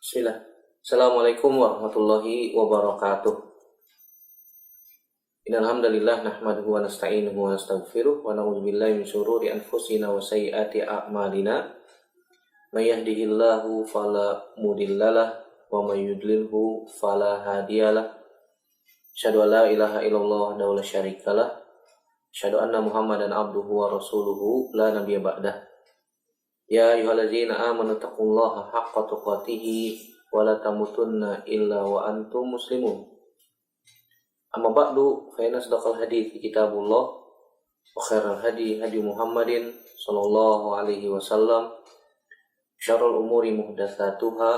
Bismillah. Assalamualaikum warahmatullahi wabarakatuh. Innal hamdalillah nahmaduhu wa nasta'inuhu wa nastaghfiruh wa na'udzu billahi min syururi anfusina wa sayyiati a'malina. May yahdihillahu fala mudhillalah wa may yudlilhu fala hadiyalah. Asyhadu an la ilaha illallah wahdahu la syarikalah. Asyhadu anna Muhammadan abduhu wa rasuluhu la nabiyya ba'dah. Ya ayyuhalladzina amanu taqullaha haqqa tuqatih wa la tamutunna illa wa antum muslimun. Amma ba'du fa inna asdaqal hadits kitabullah wa khairal hadi Muhammadin sallallahu alaihi wasallam. Syarrul umuri muhdatsatuha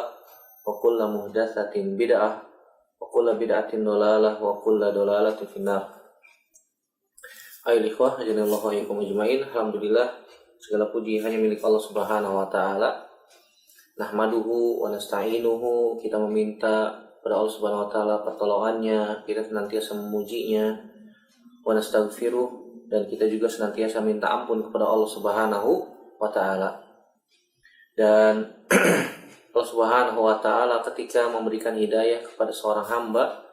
wa kullu muhdatsatin bid'ah wa kullu bid'atin dhalalah wa kullu dhalalatin finnar. Ayyuhal ikhwah jazakallahu khairan ajmain. Alhamdulillah, segala puji hanya milik Allah Subhanahu wa taala. Nahmaduhu wa nasta'inuhu, kita meminta kepada Allah Subhanahu wa taala pertolongannya, kita senantiasa memujinya. Wa nastaghfiruh, dan kita juga senantiasa minta ampun kepada Allah Subhanahu wa taala. Dan Allah Subhanahu wa taala ketika memberikan hidayah kepada seorang hamba,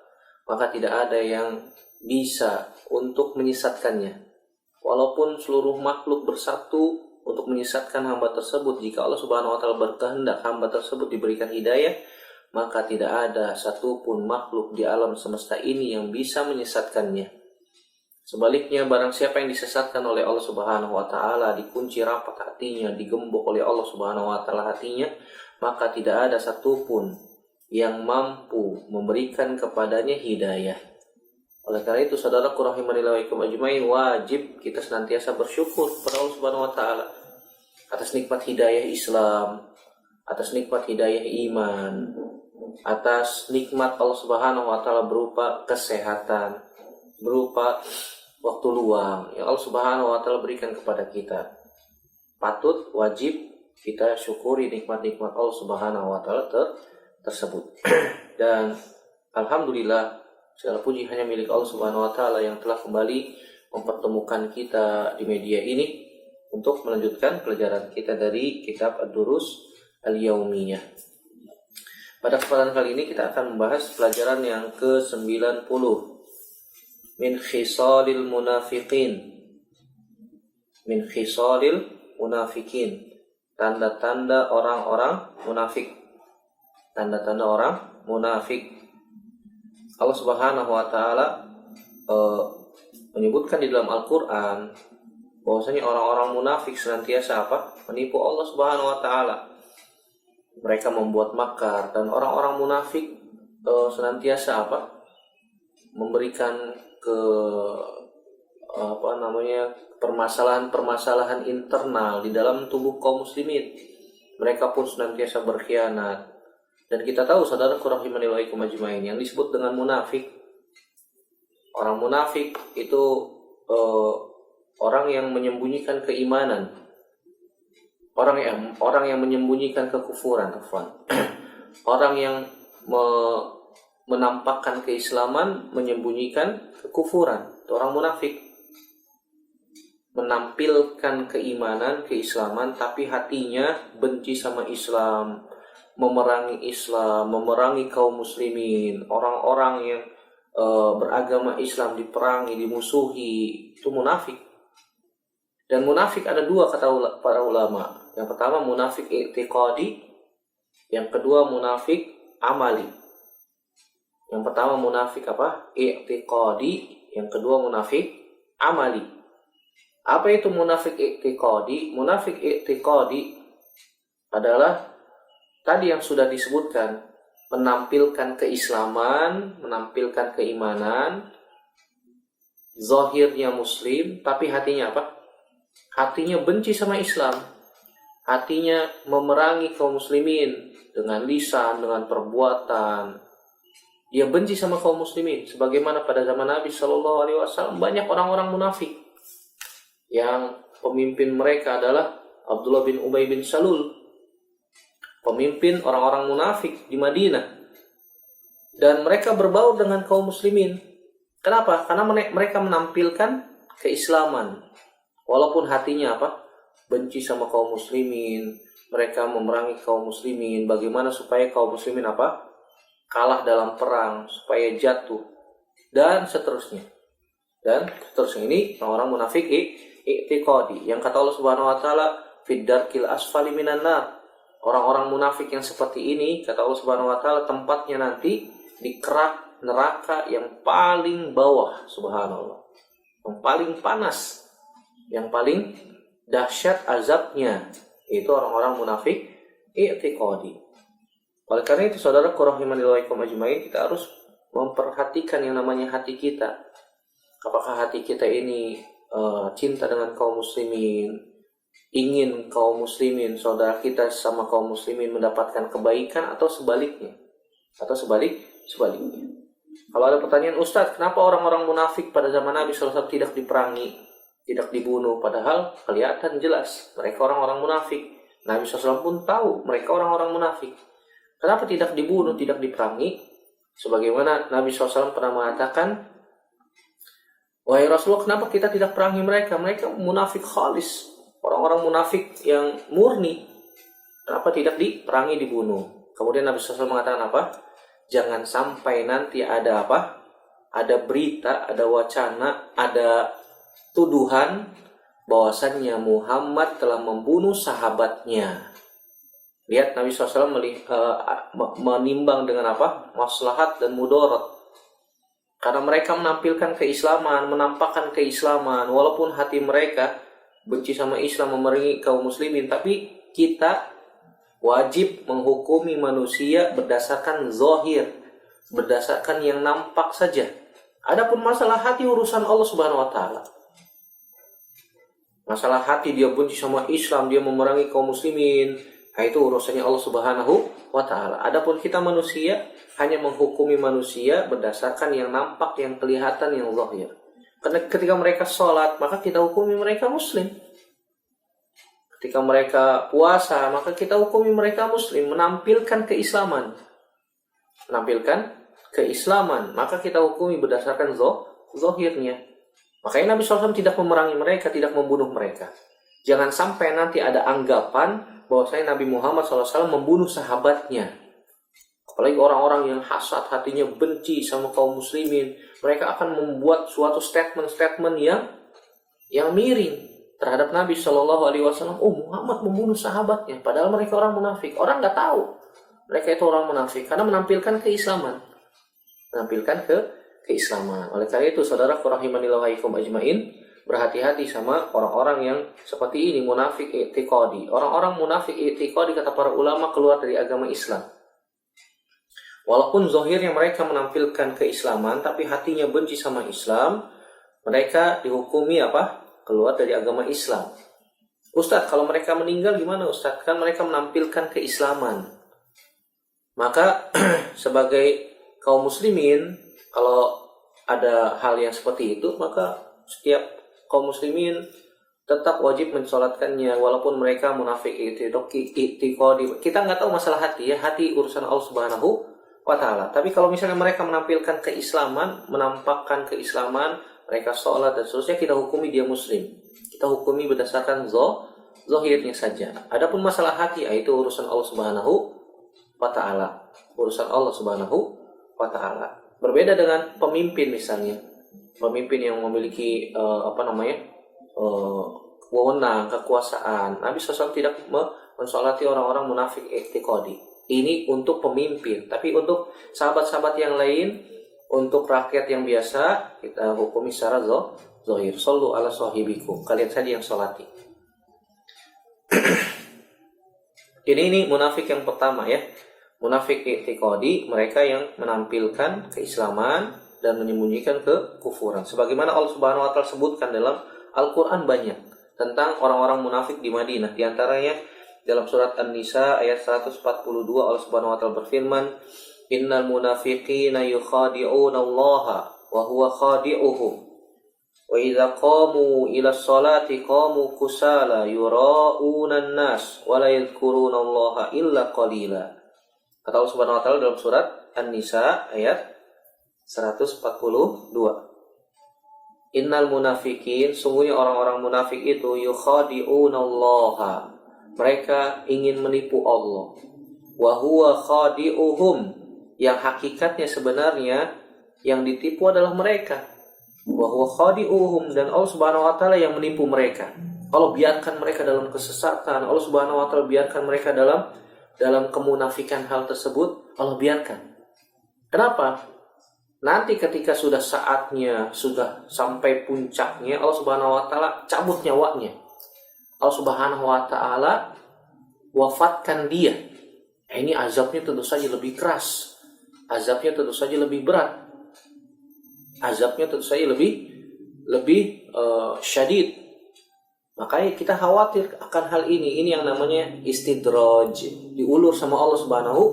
maka tidak ada yang bisa untuk menyesatkannya. Walaupun seluruh makhluk bersatu untuk menyesatkan hamba tersebut, jika Allah Subhanahu wa taala berkehendak hamba tersebut diberikan hidayah, maka tidak ada satupun makhluk di alam semesta ini yang bisa menyesatkannya. Sebaliknya, barang siapa yang disesatkan oleh Allah Subhanahu wa taala, dikunci rapat hatinya, digembok oleh Allah Subhanahu wa taala hatinya, maka tidak ada satupun yang mampu memberikan kepadanya hidayah. Oleh karena itu, saudaraku rahimanillah wa ikum ajmain, wajib kita senantiasa bersyukur kepada Allah Subhanahu wa taala atas nikmat hidayah Islam, atas nikmat hidayah iman, atas nikmat Allah Subhanahu wa taala berupa kesehatan, berupa waktu luang yang Allah Subhanahu wa taala berikan kepada kita. Patut, wajib kita syukuri nikmat-nikmat Allah Subhanahu wa taala tersebut. Dan alhamdulillah, segala puji hanya milik Allah Subhanahu wa taala yang telah kembali mempertemukan kita di media ini untuk melanjutkan pelajaran kita dari kitab Ad-Durus Al-Yaumiyah. Pada kesempatan kali ini kita akan membahas pelajaran yang ke-90, min khisalil munafiqin. Min khisalil munafiqin, tanda-tanda orang-orang munafik. Tanda-tanda orang munafik. Allah Subhanahu wa taala menyebutkan di dalam Al-Qur'an bahwasanya orang-orang munafik senantiasa menipu Allah Subhanahu wa taala. Mereka membuat makar, dan orang-orang munafik senantiasa memberikan permasalahan-permasalahan internal di dalam tubuh kaum muslimin. Mereka pun senantiasa berkhianat. Dan kita tahu, saudaraku rahimanillah wa ikum ajmain, yang disebut dengan munafik, orang munafik itu orang yang menyembunyikan keimanan, orang yang menyembunyikan kekufuran, orang yang menampakkan keislaman, menyembunyikan kekufuran. Itu orang munafik. Menampilkan keimanan, keislaman, tapi hatinya benci sama Islam, memerangi Islam, memerangi kaum muslimin. Orang-orang yang beragama Islam diperangi, dimusuhi, itu munafik. Dan munafik ada dua kata para ulama. Yang pertama munafik i'tiqadi, yang kedua munafik amali. Yang pertama munafik i'tiqadi, yang kedua munafik amali. Apa itu munafik i'tiqadi? Munafik i'tiqadi adalah tadi yang sudah disebutkan, menampilkan keislaman, menampilkan keimanan, zahirnya muslim, tapi hatinya hatinya benci sama Islam, hatinya memerangi kaum muslimin dengan lisan, dengan perbuatan. Dia benci sama kaum muslimin, sebagaimana pada zaman Nabi Shallallahu Alaihi Wasallam banyak orang-orang munafik yang pemimpin mereka adalah Abdullah bin Ubay bin Salul, pemimpin orang-orang munafik di Madinah. Dan mereka berbaur dengan kaum muslimin. Kenapa? Karena mereka menampilkan keislaman, walaupun hatinya benci sama kaum muslimin, mereka memerangi kaum muslimin, bagaimana supaya kaum muslimin kalah dalam perang, supaya jatuh, dan seterusnya. Dan seterusnya. Ini orang munafik i'tiqadi, yang kata Allah Subhanahu wa taala fid darkil asfali minan nar. Orang-orang munafik yang seperti ini, kata Allah Subhanahu wa taala, tempatnya nanti di kerak neraka yang paling bawah, subhanallah. Yang paling panas, yang paling dahsyat azabnya, itu orang-orang munafik i'tiqadi. Oleh karena itu, saudara rahimanillah wa ajmain, kita harus memperhatikan yang namanya hati kita. Apakah hati kita ini cinta dengan kaum muslimin, ingin kaum muslimin, saudara kita sama kaum muslimin mendapatkan kebaikan, atau sebaliknya? Atau sebaliknya. Kalau ada pertanyaan, Ustadz, kenapa orang-orang munafik pada zaman Nabi SAW tidak diperangi, tidak dibunuh? Padahal kelihatan jelas mereka orang-orang munafik. Nabi SAW pun tahu mereka orang-orang munafik. Kenapa tidak dibunuh, tidak diperangi? Sebagaimana Nabi SAW pernah mengatakan, wahai Rasulullah, kenapa kita tidak perangi mereka? Mereka munafik khalis, orang-orang munafik yang murni. Kenapa tidak diperangi, dibunuh? Kemudian Nabi SAW mengatakan apa? Jangan sampai nanti ada ada berita, ada wacana, ada tuduhan bahwasannya Muhammad telah membunuh sahabatnya. Lihat, Nabi SAW menimbang dengan maslahat dan mudarat. Karena mereka menampilkan keislaman, menampakkan keislaman, walaupun hati mereka benci sama Islam, memerangi kaum muslimin, tapi kita wajib menghukumi manusia berdasarkan zahir, berdasarkan yang nampak saja. Adapun masalah hati, urusan Allah Subhanahu wa taala. Masalah hati, dia benci sama Islam, dia memerangi kaum muslimin, itu urusannya Allah Subhanahu wa taala. Adapun kita manusia hanya menghukumi manusia berdasarkan yang nampak, yang kelihatan, yang zahir. Karena ketika mereka sholat, maka kita hukumi mereka muslim. Ketika mereka puasa, maka kita hukumi mereka muslim, menampilkan keislaman. Menampilkan keislaman, maka kita hukumi berdasarkan zahirnya. Makanya Nabi SAW tidak memerangi mereka, tidak membunuh mereka. Jangan sampai nanti ada anggapan bahwasanya Nabi Muhammad SAW membunuh sahabatnya. Apalagi orang-orang yang hasad, hatinya benci sama kaum muslimin, mereka akan membuat suatu statement-statement yang miring terhadap Nabi Shallallahu Alaihi Wasallam. Oh, Muhammad membunuh sahabatnya, padahal mereka orang munafik. Orang nggak tahu mereka itu orang munafik karena menampilkan keislaman, keislaman. Oleh karena itu, saudara rahimanillah wa ajmain, berhati-hati sama orang-orang yang seperti ini, munafik i'tiqadi. Orang-orang munafik i'tiqadi, kata para ulama, keluar dari agama Islam. Walaupun zahirnya mereka menampilkan keislaman, tapi hatinya benci sama Islam, mereka dihukumi keluar dari agama Islam. Ustadz, kalau mereka meninggal gimana Ustadz? Kan mereka menampilkan keislaman. Maka sebagai kaum muslimin, kalau ada hal yang seperti itu, maka setiap kaum muslimin tetap wajib mensolatkannya, walaupun mereka munafik i'tiqadi. Kita nggak tahu masalah hati, ya, hati urusan Allah Subhanahu wa taala. Tapi kalau misalnya mereka menampilkan keislaman, menampakkan keislaman, mereka sholat dan seterusnya, kita hukumi dia muslim. Kita hukumi berdasarkan zahirnya saja. Adapun masalah hati, itu urusan Allah Subhanahu wa taala. Urusan Allah Subhanahu wa taala. Berbeda dengan pemimpin misalnya. Pemimpin yang memiliki wewenang, kekuasaan. Nabi SAW tidak mensolati orang-orang munafik i'tiqadi. Ini untuk pemimpin. Tapi untuk sahabat-sahabat yang lain, untuk rakyat yang biasa, kita hukumi secara zahir. Sallu ala sahibikum. Kalian saja yang sholati. Ini munafik yang pertama, ya. Munafik i'tiqadi, mereka yang menampilkan keislaman dan menyembunyikan kekufuran. Sebagaimana Allah Subhanahu wa taala sebutkan dalam Al-Qur'an banyak tentang orang-orang munafik di Madinah. Di antaranya dalam surat An-Nisa ayat 142, Allah Subhanahu wa taala berfirman, innal munafiqina yukhadi'una Allah wa huwa khadi'uhum wa idza qamu ila sholati qamu kusala yura'una an-nas wa la yadhkuruna Allah illa qalila. Kata Allah Subhanahu wa taala dalam surat An-Nisa ayat 142. Innal munafiqin, sungguhnya orang-orang munafik itu yukhadi'una Allah, mereka ingin menipu Allah. Wa huwa khadi'uhum, yang hakikatnya sebenarnya yang ditipu adalah mereka. Wa huwa khadi'uhum, dan Allah Subhanahu wa taala yang menipu mereka. Allah biarkan mereka dalam kesesatan, Allah Subhanahu wa taala biarkan mereka dalam kemunafikan hal tersebut, Allah biarkan. Kenapa? Nanti ketika sudah saatnya, sudah sampai puncaknya, Allah Subhanahu wa taala cabut nyawanya. Allah Subhanahu wa taala wafatkan dia. Ini azabnya tentu saja lebih keras. Azabnya tentu saja lebih berat. Azabnya tentu saja lebih syadid. Makanya kita khawatir akan hal ini. Ini yang namanya istidraj. Diulur sama Allah Subhanahu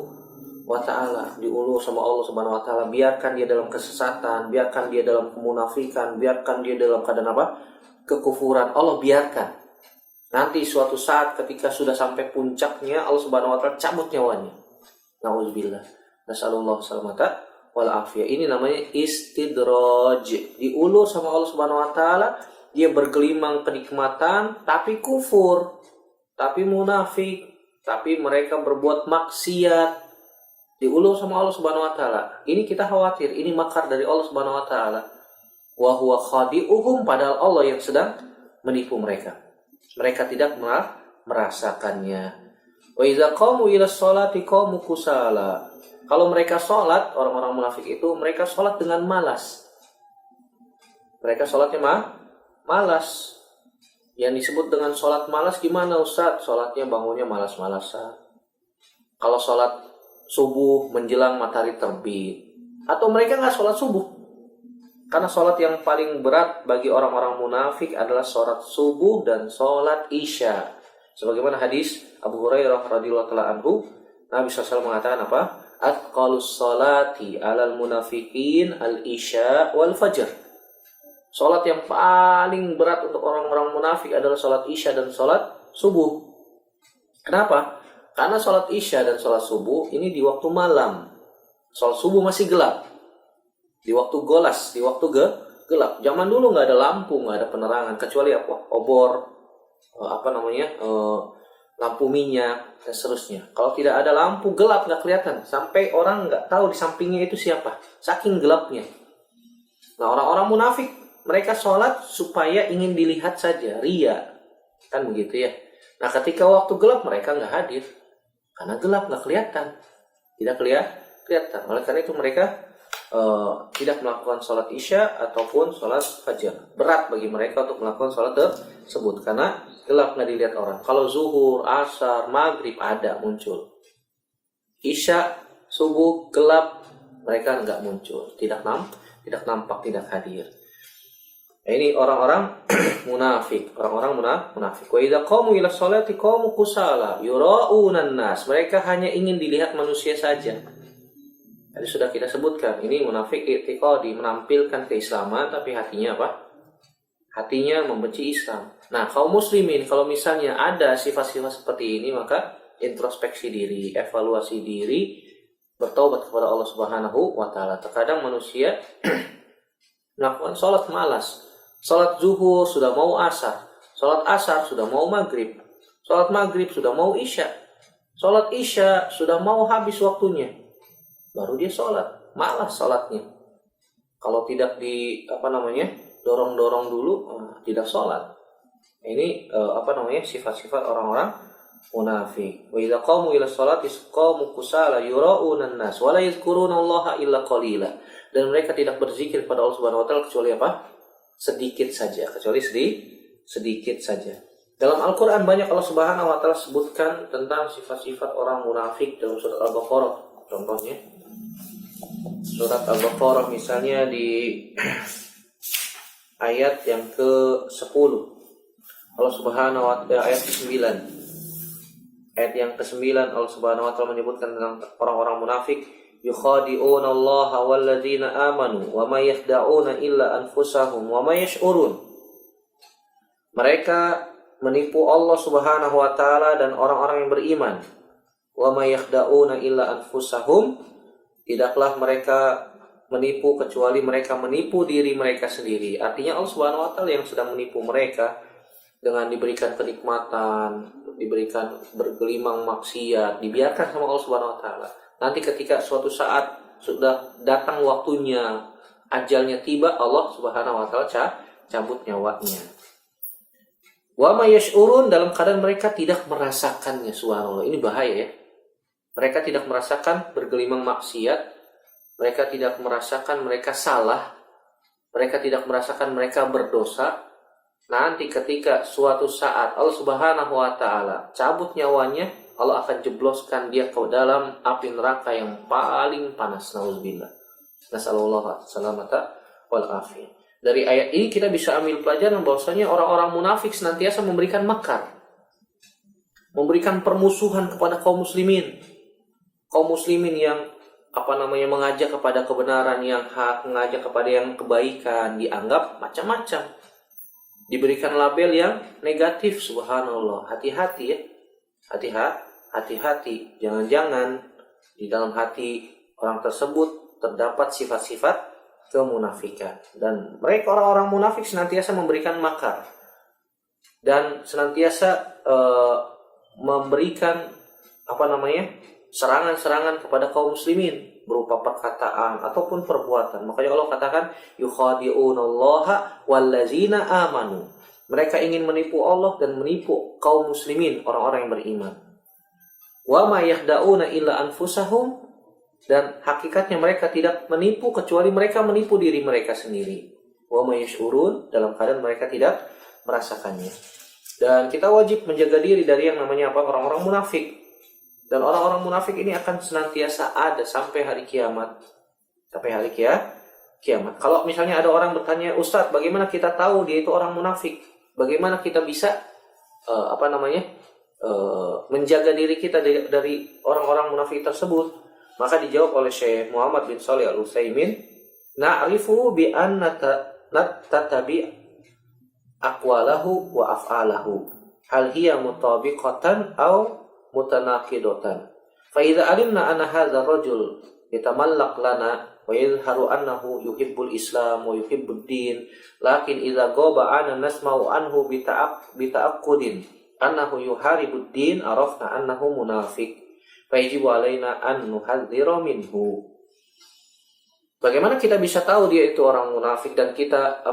wa ta'ala, diulur sama Allah Subhanahu wa ta'ala. Biarkan dia dalam kesesatan, biarkan dia dalam kemunafikan, biarkan dia dalam keadaan apa? Kekufuran. Allah biarkan. Nanti suatu saat ketika sudah sampai puncaknya, Allah Subhanahu wa ta'ala cabut nyawanya. Nauzubillah. Nasallallahu salamata wal afiyah. Ini namanya istidraj. Diulur sama Allah Subhanahu wa ta'ala, dia bergelimang kenikmatan tapi kufur, tapi munafik, tapi mereka berbuat maksiat. Diulur sama Allah Subhanahu wa taala. Ini kita khawatir, ini makar dari Allah Subhanahu wa taala. Wa huwa khadi'uhum, padahal Allah yang sedang menipu mereka. Mereka tidak merasakannya. Wa idza qamu ila sholati qamu kusala. Kalau mereka salat, orang-orang munafik itu mereka salat dengan malas. Mereka salatnya malas. Yang disebut dengan salat malas gimana Ustaz? Salatnya bangunnya malas-malasan. Kalau salat subuh menjelang matahari terbit, atau mereka nggak sholat subuh, karena sholat yang paling berat bagi orang-orang munafik adalah sholat subuh dan sholat isya. Sebagaimana hadis Abu Hurairah radhiyallahu taala anhu, Nabi SAW mengatakan apa? Atqalus sholati alal munafikin al isya wal fajr. Sholat yang paling berat untuk orang-orang munafik adalah sholat isya dan sholat subuh. Kenapa? Karena sholat isya dan sholat subuh ini di waktu malam. Sholat subuh masih gelap. Di waktu golas, di waktu gelap. Zaman dulu nggak ada lampu, nggak ada penerangan, kecuali apa? Obor, lampu minyak, dan seterusnya. Kalau tidak ada lampu, gelap, nggak kelihatan. Sampai orang nggak tahu di sampingnya itu siapa. Saking gelapnya. Nah, orang-orang munafik, mereka sholat supaya ingin dilihat saja, riya. Kan begitu ya. Nah, ketika waktu gelap, mereka nggak hadir. Karena gelap, nggak kelihatan. Tidak kelihatan. Oleh karena itu mereka tidak melakukan sholat isya ataupun sholat fajar. Berat bagi mereka untuk melakukan sholat tersebut. Karena gelap, nggak dilihat orang. Kalau zuhur, asar, maghrib ada muncul. Isya, subuh, gelap, mereka nggak muncul. Tidak nampak, tidak hadir. Ini orang-orang munafik, munafik. Wa idza qamu ila sholati qamu kusala yura'unan nas. Mereka hanya ingin dilihat manusia saja. Tadi sudah kita sebutkan, ini munafik i'tiqadi, menampilkan keislaman tapi hatinya apa? Hatinya membenci Islam. Nah, kaum muslimin kalau misalnya ada sifat-sifat seperti ini, maka introspeksi diri, evaluasi diri, bertaubat kepada Allah Subhanahu wa taala. Terkadang manusia melakukan sholat malas. Sholat zuhur sudah mau asar, sholat asar sudah mau maghrib, sholat maghrib sudah mau isya, sholat isya sudah mau habis waktunya, baru dia sholat, malas sholatnya. Kalau tidak dorong-dorong dulu, tidak sholat. Ini sifat-sifat orang-orang munafik. Wa idza qamu ila sholati qamu kusala yura'unan nas wa la yadhkuruna Allaha illa qalila. Dan mereka tidak berzikir pada Allah Subhanahu wa taala kecuali apa? Sedikit saja, sedikit saja. Dalam Al-Quran banyak Allah Subhanahu wa taala sebutkan tentang sifat-sifat orang munafik dalam surat Al-Baqarah. Contohnya surat Al-Baqarah misalnya di ayat yang ke-10. Allah Subhanahu wa taala ayat ke-9. Ayat yang ke-9 Allah Subhanahu wa taala menyebutkan tentang orang-orang munafik. Yukhadi'una Allah walladzina amanu wa ma yakhda'una illa anfusahum wa ma yash'urun. Mereka menipu Allah Subhanahu wa taala dan orang-orang yang beriman. Wa ma yakhda'una illa anfusahum. Tidaklah mereka menipu kecuali mereka menipu diri mereka sendiri. Artinya Allah Subhanahu wa taala yang sedang menipu mereka dengan diberikan kenikmatan, diberikan bergelimang maksiat, dibiarkan sama Allah Subhanahu wa taala. Nanti ketika suatu saat sudah datang waktunya, ajalnya tiba, Allah Subhanahu wa taala cabut nyawanya. Wa ma yash'urun, dalam keadaan mereka tidak merasakannya. Subhanallah, ini bahaya ya. Mereka tidak merasakan bergelimang maksiat, mereka tidak merasakan mereka salah, mereka tidak merasakan mereka berdosa. Nanti ketika suatu saat Allah Subhanahu wa taala cabut nyawanya, Allah akan jebloskan dia ke dalam api neraka yang paling panas. Nauzubillah. Nasallallahu salamata wal afiyah. Dari ayat ini kita bisa ambil pelajaran bahwasanya orang-orang munafik senantiasa memberikan makar, memberikan permusuhan kepada kaum muslimin. Kaum muslimin yang mengajak kepada kebenaran yang hak, mengajak kepada yang kebaikan, dianggap macam-macam. Diberikan label yang negatif. Subhanallah. Hati-hati ya. Hati-hati. Jangan-jangan di dalam hati orang tersebut terdapat sifat-sifat kemunafikan. Dan mereka orang-orang munafik senantiasa memberikan makar. Dan senantiasa memberikan serangan-serangan kepada kaum muslimin berupa perkataan ataupun perbuatan. Makanya Allah katakan yukhadi'unallaha wallazina amanu. Mereka ingin menipu Allah dan menipu kaum muslimin, orang-orang yang beriman. Wa ma yahda'una illa anfusahum, dan hakikatnya mereka tidak menipu kecuali mereka menipu diri mereka sendiri. Wa ma yash'urun, dalam keadaan mereka tidak merasakannya. Dan kita wajib menjaga diri dari yang namanya orang-orang munafik. Dan orang-orang munafik ini akan senantiasa ada sampai hari kiamat. Sampai hari kiamat. Kalau misalnya ada orang bertanya, Ustadz, bagaimana kita tahu dia itu orang munafik? Bagaimana kita bisa menjaga diri kita dari orang-orang munafik tersebut? Maka dijawab oleh Syekh Muhammad bin Shalih Al-Utsaimin, na'rifu bi anna tatabi aqwalahu wa af'alahu. Hal hiya mutabiqatan aw mutanaqidatan. Fa idza alimna anna hadzal rajul yatamallaq lana wa yadhharu annahu yuhibbul Islam wa yuhibbud din, lakin idza ghaba ana nasma'u anhu bi ta'aqqudin annahu yuharibud din, arafna annahu munafiq. Fa yajibu alaina an nuhadzira minhu. Bagaimana kita bisa tahu dia itu orang munafik dan kita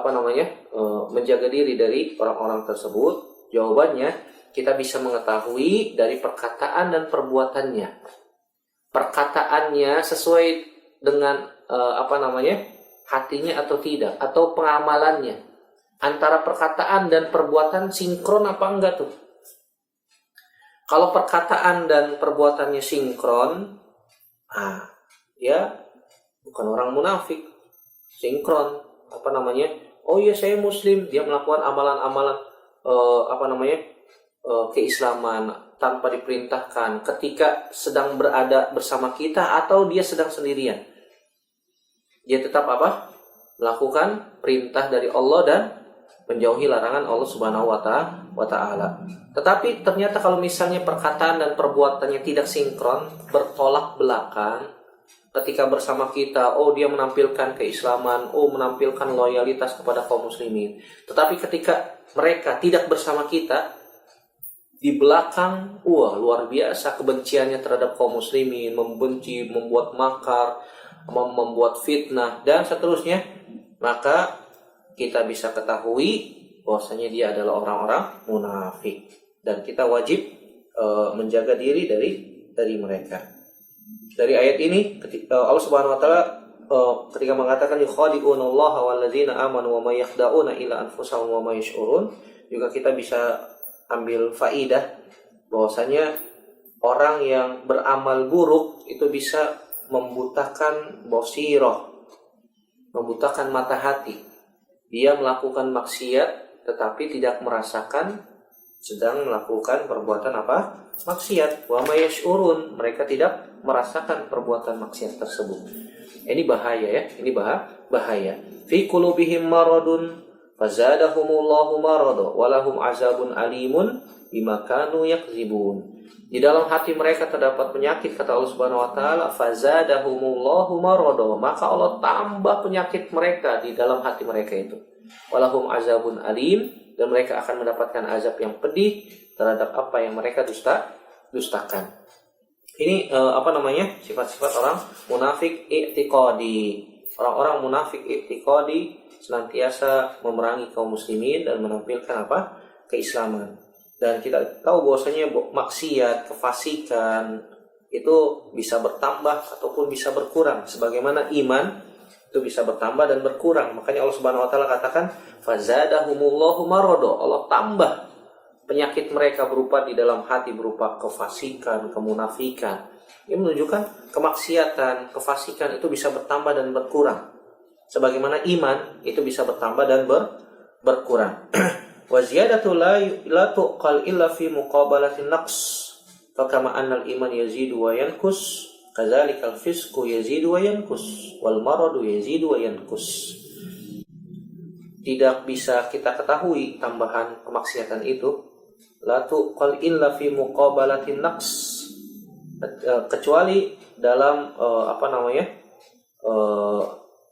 menjaga diri dari orang-orang tersebut? Jawabannya, kita bisa mengetahui dari perkataan dan perbuatannya. Perkataannya sesuai dengan hatinya atau tidak, atau pengamalannya. Antara perkataan dan perbuatan sinkron apa enggak tuh? Kalau perkataan dan perbuatannya sinkron, ya bukan orang munafik. Sinkron, oh iya saya muslim, dia melakukan amalan-amalan keislaman tanpa diperintahkan ketika sedang berada bersama kita atau dia sedang sendirian. Dia tetap melakukan perintah dari Allah dan menjauhi larangan Allah Subhanahu wa taala. Tetapi ternyata kalau misalnya perkataan dan perbuatannya tidak sinkron, bertolak belakang, ketika bersama kita, dia menampilkan keislaman, menampilkan loyalitas kepada kaum muslimin. Tetapi ketika mereka tidak bersama kita, di belakang, luar biasa kebenciannya terhadap kaum muslimin, membenci, membuat makar, membuat fitnah, dan seterusnya. Maka kita bisa ketahui bahwasanya dia adalah orang-orang munafik. Dan kita wajib menjaga diri dari mereka. Dari ayat ini, Allah Subhanahu wa taala ketika mengatakan yukhadi'unallaha walladzina amanu wa may yakhda'una illa anfusahum wa may yash'urun, juga kita bisa ambil faidah bahwasanya orang yang beramal buruk itu bisa membutakan basiroh, membutakan mata hati. Dia melakukan maksiat tetapi tidak merasakan sedang melakukan perbuatan maksiat. Wa may yash'urun, mereka tidak merasakan perbuatan maksiat tersebut. Ini bahaya ya, ini bahaya. Fi qulubihim maradun fazadahumullahu marada walahum azabun alimun bima kanu yakzibun. Di dalam hati mereka terdapat penyakit, kata Allah Subhanahu wa taala, fazadahumullahu marada, maka Allah tambah penyakit mereka di dalam hati mereka itu. Walahum azabun alim, dan mereka akan mendapatkan azab yang pedih terhadap apa yang mereka dustakan. Ini sifat-sifat orang munafik i'tiqadi. Orang-orang munafik i'tiqadi senantiasa memerangi kaum muslimin dan menampilkan keislaman. Dan kita tahu bahwasanya maksiat, kefasikan itu bisa bertambah ataupun bisa berkurang, sebagaimana iman itu bisa bertambah dan berkurang. Makanya Allah Subhanahu wa taala katakan fazadahumullahu marado. Allah tambah penyakit mereka berupa di dalam hati, berupa kefasikan, kemunafikan. Ini menunjukkan kemaksiatan, kefasikan itu bisa bertambah dan berkurang. Sebagaimana iman itu bisa bertambah dan berkurang. Wa ziyadatu la tuqal illa fi muqabalatin naqs. Fakama annal iman yazidu wa yankus, kadzalikal fisqu yazidu wa yankus, wal maradu yazidu wa yankus. Tidak bisa kita ketahui tambahan kemaksiatan itu la tuqal illa fi muqabalatin naqs, kecuali dalam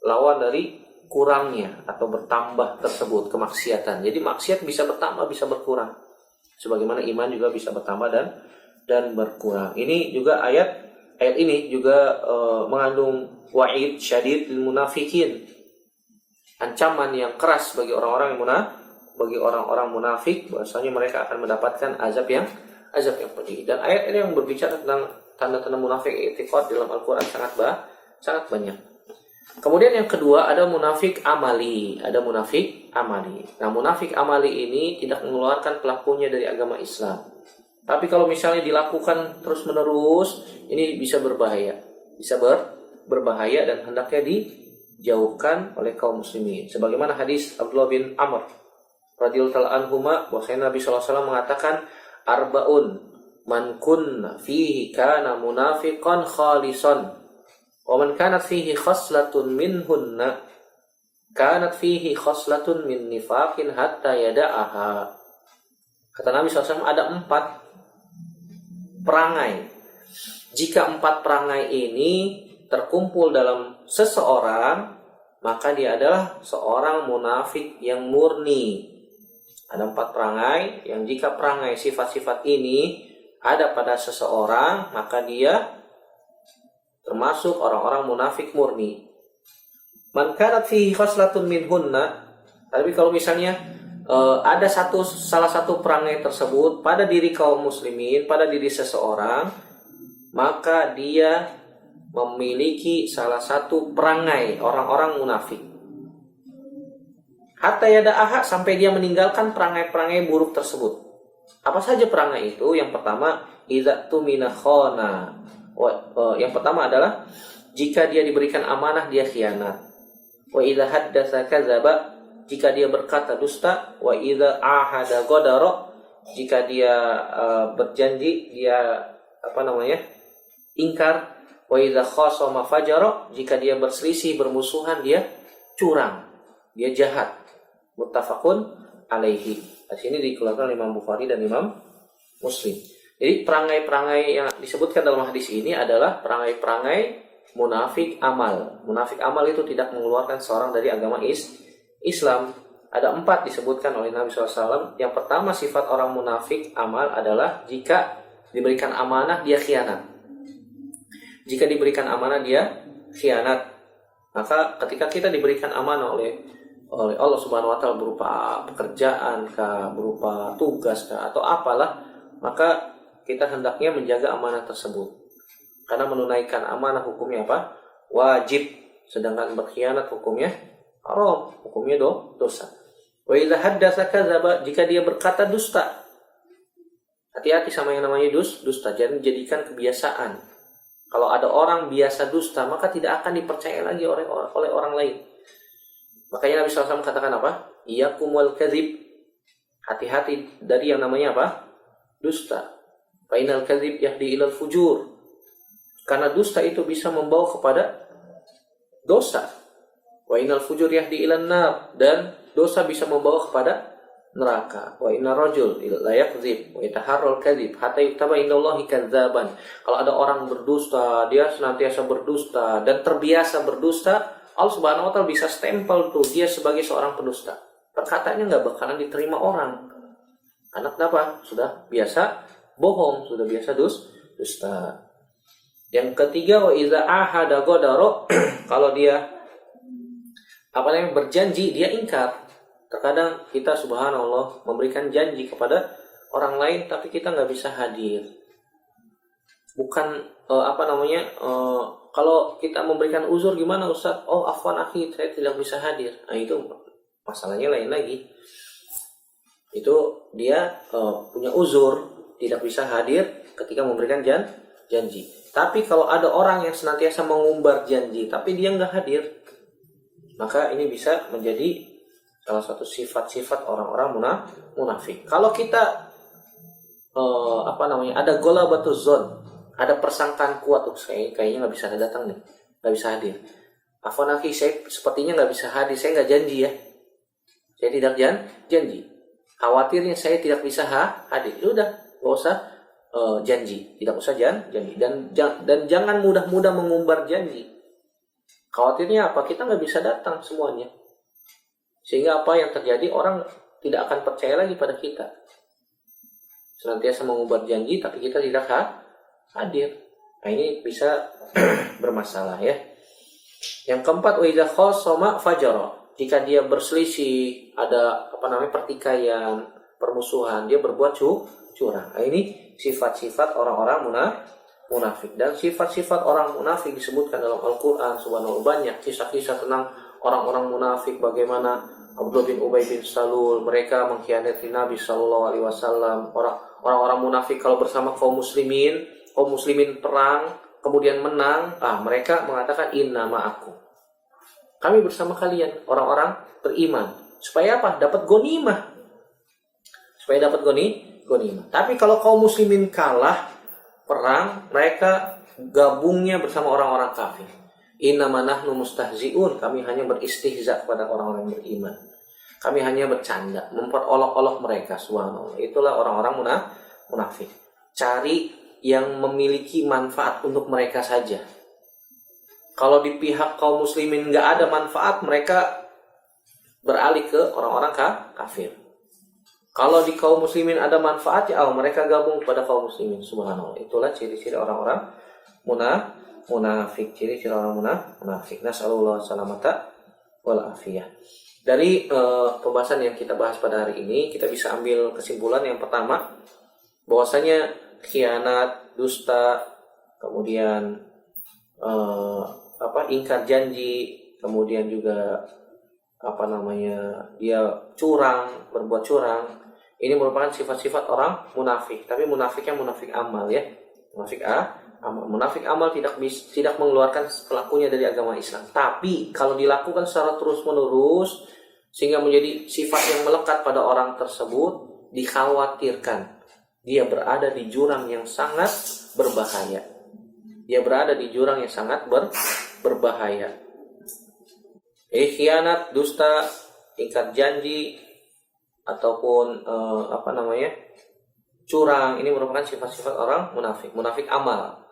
lawan dari kurangnya atau bertambah tersebut kemaksiatan. Jadi maksiat bisa bertambah bisa berkurang, sebagaimana iman juga bisa bertambah dan berkurang. Ini juga ayat ini juga mengandung wa'id syadid lil munafikin, ancaman yang keras bagi orang-orang munafik, bahwasanya mereka akan mendapatkan azab yang pedih. Dan ayat ini yang berbicara tentang tanda-tanda munafik i'tiqad dalam Al-Qur'an sangat banyak. Kemudian yang kedua ada munafik amali. Nah, munafik amali ini tidak mengeluarkan pelakunya dari agama Islam. Tapi kalau misalnya dilakukan terus-menerus, ini bisa berbahaya. Berbahaya dan hendaknya dijauhkan oleh kaum muslimin. Sebagaimana hadis Abdullah bin Amr radhiyallahu anhuma, bahwasanya Nabi sallallahu alaihi wasallam mengatakan arbaun man kunna fihi kana munafiqan khalisan wa man kanat fihi khaslatun minhunna kanat fihi khaslatun min nifaqin hatta yada'aha. Kata Nabi SAW, ada 4 perangai. Jika 4 perangai ini terkumpul dalam seseorang, maka dia adalah seorang munafik yang murni. Ada 4 perangai yang jika perangai sifat-sifat ini ada pada seseorang, maka dia termasuk orang-orang munafik murni. Man kanat fihi khaslatun minhunna. Tapi kalau misalnya ada salah satu perangai tersebut pada diri kaum muslimin, pada diri seseorang, maka dia memiliki salah satu perangai orang-orang munafik. Hatta yada'aha, sampai dia meninggalkan perangai-perangai buruk tersebut. Apa saja perangai itu? Yang pertama, idza tumina khana. Yang pertama adalah jika dia diberikan amanah dia khianat. Wa idza haddatsa kadzaba, jika dia berkata dusta. Wa idza ahada ghadara, jika dia berjanji dia ingkar. Wa idza khasama fajara, jika dia berselisih bermusuhan dia curang, dia jahat. Muttafaqun alaihi. Di sini dikeluarkan oleh Imam Bukhari dan Imam Muslim. Jadi perangai-perangai yang disebutkan dalam hadis ini adalah perangai-perangai munafik amal. Munafik amal itu tidak mengeluarkan seorang dari agama Islam. Ada 4 disebutkan oleh Nabi SAW. Yang pertama, sifat orang munafik amal adalah jika diberikan amanah dia khianat. Jika diberikan amanah dia khianat. Maka ketika kita diberikan amanah oleh Allah Subhanahu wa taala berupa pekerjaan kah, berupa tugas kah, atau apalah, maka kita hendaknya menjaga amanah tersebut. Karena menunaikan amanah hukumnya wajib, sedangkan berkhianat hukumnya haram, hukumnya dosa. Wa idza haddatsa kadzaba, jika dia berkata dusta. Hati-hati sama yang namanya dusta, jangan jadikan kebiasaan. Kalau ada orang biasa dusta, maka tidak akan dipercaya lagi oleh orang lain. Makanya Nabi SAW katakan Iyyakum wal kadzib. Hati-hati dari yang namanya dusta. Fa innal kadzib yahdi ilal fujur. Karena dusta itu bisa membawa kepada dosa. Wa innal fujur yahdi ilan nar, dan dosa bisa membawa kepada neraka. Wa innar rajul la yakdzib wa yataharral kadzib hatta yuktaba indallahi kadzaban. Kalau ada orang berdusta, dia senantiasa berdusta dan terbiasa berdusta, Allah Subhanahu wa taala bisa stempel tuh dia sebagai seorang pendusta. Perkataannya enggak bakalan diterima orang. Karena kenapa? Sudah biasa bohong, sudah biasa dusta. Yang ketiga, wa iza ahada godaro, kalau dia berjanji, dia ingkar. Terkadang kita subhanallah memberikan janji kepada orang lain tapi kita nggak bisa hadir. Bukan kalau kita memberikan uzur, gimana Ustaz? Oh afwan akhi, saya tidak bisa hadir. Nah itu masalahnya lain lagi. Itu dia punya uzur, tidak bisa hadir ketika memberikan janji. Tapi kalau ada orang yang senantiasa mengumbar janji tapi dia nggak hadir, maka ini bisa menjadi salah satu sifat-sifat orang-orang munafik. Kalau kita ada golabatuz zon, ada persangkaan kuat, kayaknya nggak bisa datang nih, nggak bisa hadir. Afwan akhi, saya sepertinya nggak bisa hadir, saya nggak janji ya, saya tidak janji. Khawatirnya saya tidak bisa hadir, udah nggak usah janji, tidak usah janji, dan jangan mudah-mudah mengumbar janji. Khawatirnya apa? Kita nggak bisa datang semuanya, sehingga apa yang terjadi, orang tidak akan percaya lagi pada kita. Senantiasa mengumbar janji tapi kita tidak hadir. Nah ini bisa bermasalah ya. Yang keempat, wa idza khasama fajara, jika dia berselisih, ada pertikaian, permusuhan, dia berbuat curang. Nah ini sifat-sifat orang-orang munafik. Dan sifat-sifat orang munafik disebutkan dalam Al-Quran. Subhanallah, banyak kisah-kisah tentang orang-orang munafik, bagaimana Abdullah bin Ubay bin Salul, mereka mengkhianati Nabi Shallallahu Alaihi Wasallam. Orang-orang munafik kalau bersama kaum muslimin perang, kemudian menang, mereka mengatakan inna ma'akum, kami bersama kalian, orang-orang beriman. Supaya apa? Dapat ghanimah. Tapi kalau kaum muslimin kalah perang, mereka gabungnya bersama orang-orang kafir. Innama nahnu mustahzi'un, kami hanya beristihza kepada orang-orang beriman. Kami hanya bercanda, memperolok-olok mereka. Subhanallah. Itulah orang-orang munafik. Cari yang memiliki manfaat untuk mereka saja. Kalau di pihak kaum muslimin nggak ada manfaat, mereka beralih ke orang-orang kafir. Kalau di kaum muslimin ada manfaatnya, mereka gabung kepada kaum muslimin. Subhanallah. Itulah ciri-ciri orang-orang munafik. Ciri-ciri orang munafik. Nasallallahu salamata wal afiyah. Dari pembahasan yang kita bahas pada hari ini, kita bisa ambil kesimpulan yang pertama, bahwasanya khianat, dusta, kemudian ingkar janji, kemudian juga dia berbuat curang, ini merupakan sifat-sifat orang munafik. Tapi munafiknya munafik amal ya, munafik amal tidak mengeluarkan pelakunya dari agama Islam. Tapi kalau dilakukan secara terus-menerus sehingga menjadi sifat yang melekat pada orang tersebut, dikhawatirkan dia berada di jurang yang sangat berbahaya. Berbahaya. Khianat, dusta, ingkar janji, ataupun curang, ini merupakan sifat-sifat orang munafik amal.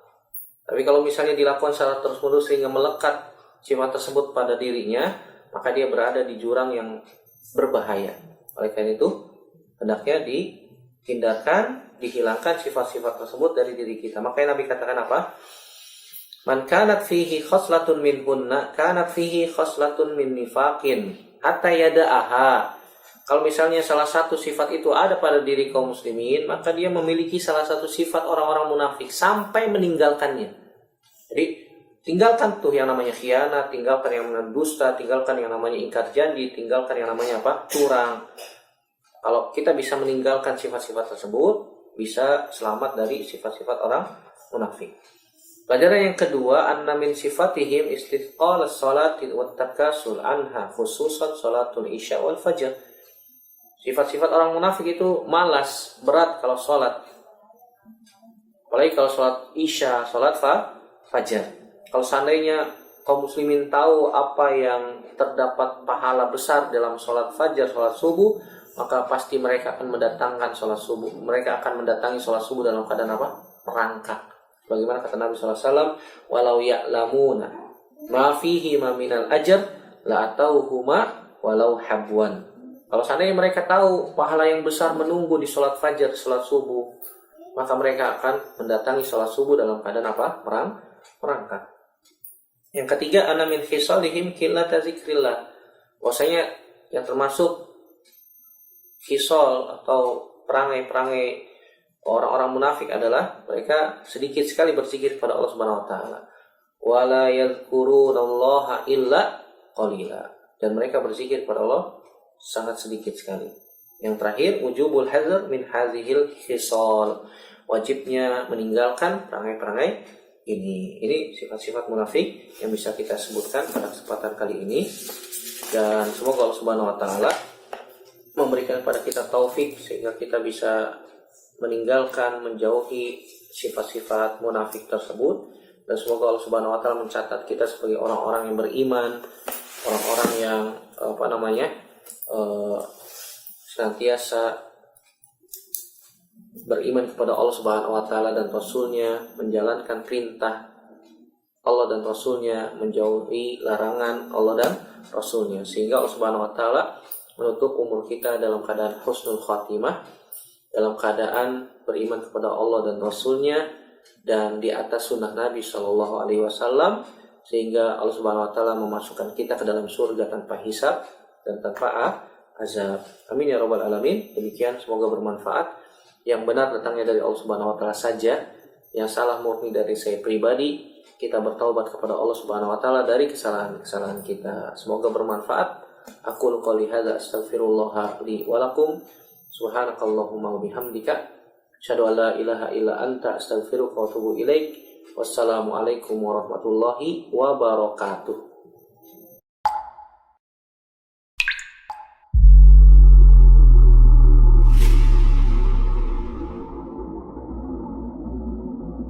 Tapi kalau misalnya dilakukan secara terus-menerus sehingga melekat sifat tersebut pada dirinya, maka dia berada di jurang yang berbahaya. Oleh karena itu, hendaknya dihindarkan, dihilangkan sifat-sifat tersebut dari diri kita. Makanya Nabi katakan apa? Man kanat fihi khoslatun min hunna, kanat fihi khoslatun min nifaqin, hatta yada'aha. Kalau misalnya salah satu sifat itu ada pada diri kaum muslimin, maka dia memiliki salah satu sifat orang-orang munafik sampai meninggalkannya. Jadi tinggalkan tuh yang namanya khianat, tinggalkan yang namanya dusta, tinggalkan yang namanya ingkar janji, tinggalkan yang namanya curang. Kalau kita bisa meninggalkan sifat-sifat tersebut, bisa selamat dari sifat-sifat orang munafik. Pelajaran yang kedua, anna min sifatihim istithqal as-salati wa takasul anha, khususan salatul isya wal fajr. Sifat-sifat orang munafik itu malas, berat kalau sholat. Apalagi kalau sholat isya, sholat fajar. Kalau seandainya kaum muslimin tahu apa yang terdapat pahala besar dalam sholat fajar, sholat subuh, maka pasti mereka akan mendatangkan sholat subuh. Mereka akan mendatangi sholat subuh dalam keadaan merangkak. Bagaimana kata Nabi SAW, walau ya'lamuna ma fihi ma minal ajr la atauhuma walau habwan. Kalau seandainya mereka tahu pahala yang besar menunggu di sholat fajar, sholat subuh, maka mereka akan mendatangi sholat subuh dalam keadaan apa? Merangkak. Yang ketiga, ana min khisalihim qillata zikrillah. Bahwasanya yang termasuk khisal atau perangai-perangai orang-orang munafik adalah mereka sedikit sekali berzikir kepada Allah Subhanahu wa taala. Wala yadhkurunallaha illa qalila. Dan mereka berzikir kepada Allah sangat sedikit sekali. Yang terakhir, wujubul hadzar min hadzihil khisal. Wajibnya meninggalkan perangai-perangai ini. Ini sifat-sifat munafik yang bisa kita sebutkan pada kesempatan kali ini. Dan semoga Allah Subhanahu wa taala memberikan kepada kita taufik sehingga kita bisa meninggalkan, menjauhi sifat-sifat munafik tersebut. Dan semoga Allah Subhanahu wa taala mencatat kita sebagai orang-orang yang beriman, orang-orang yang senantiasa beriman kepada Allah Subhanahu wa taala dan Rasulnya, menjalankan perintah Allah dan Rasulnya, menjauhi larangan Allah dan Rasulnya, sehingga Allah Subhanahu wa taala menutup umur kita dalam keadaan husnul khatimah, dalam keadaan beriman kepada Allah dan Rasulnya dan di atas sunnah Nabi Shallallahu Alaihi Wasallam, sehingga Allah Subhanahu wa taala memasukkan kita ke dalam surga tanpa hisab dan tanpa azab. Amin ya rabbal alamin. Demikian, semoga bermanfaat. Yang benar datangnya dari Allah Subhanahu wa taala saja, yang salah murni dari saya pribadi. Kita bertaubat kepada Allah Subhanahu wa taala dari kesalahan-kesalahan kita. Semoga bermanfaat. Aqulu qouli hadza astaghfirullah li wa lakum. Subhanakallahumma wa bihamdika asyhadu an la ilaha illa anta astaghfiruka wa atubu ilaik. Wassalamualaikum warahmatullahi wabarakatuh.